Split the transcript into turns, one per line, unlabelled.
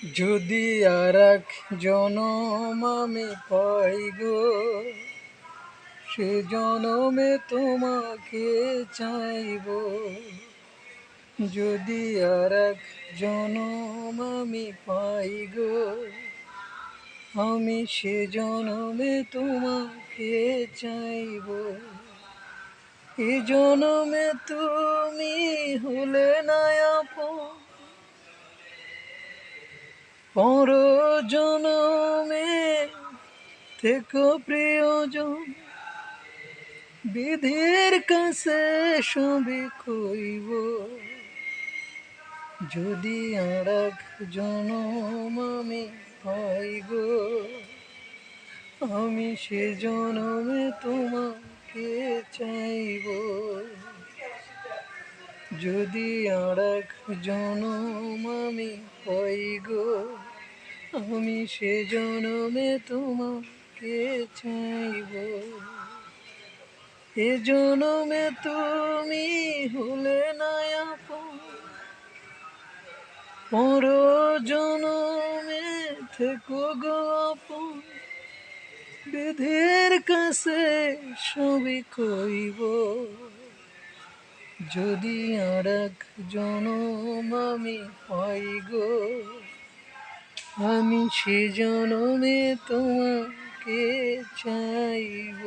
যদি আর এক জনম আমি পাই গো, সে জনমে তোমাকে চাইব। যদি আর এক জনম আমি পাই গো, আমি সে জনমে তোমাকে চাইব। এ জনমে তুমি হলে না আপন, পর জনমে থেকো প্রিয়জন। বিধির কাছে সবই কইব, যদি আর এক জনম আমি পাই গো, আমি সে জনমে তোমাকে চাইব। যদি আর এক জনম আমি পাই গো, আমি সে জনমে তোমাকে চাইব। এ জনমে তুমি হলে না আপন, পর জনমে থেকো গো আপন। বিধির কাছে সবই কইব, যদি আর এক জনম আমি পাই গো, আমি সে জনমে তোমাকে চাইব।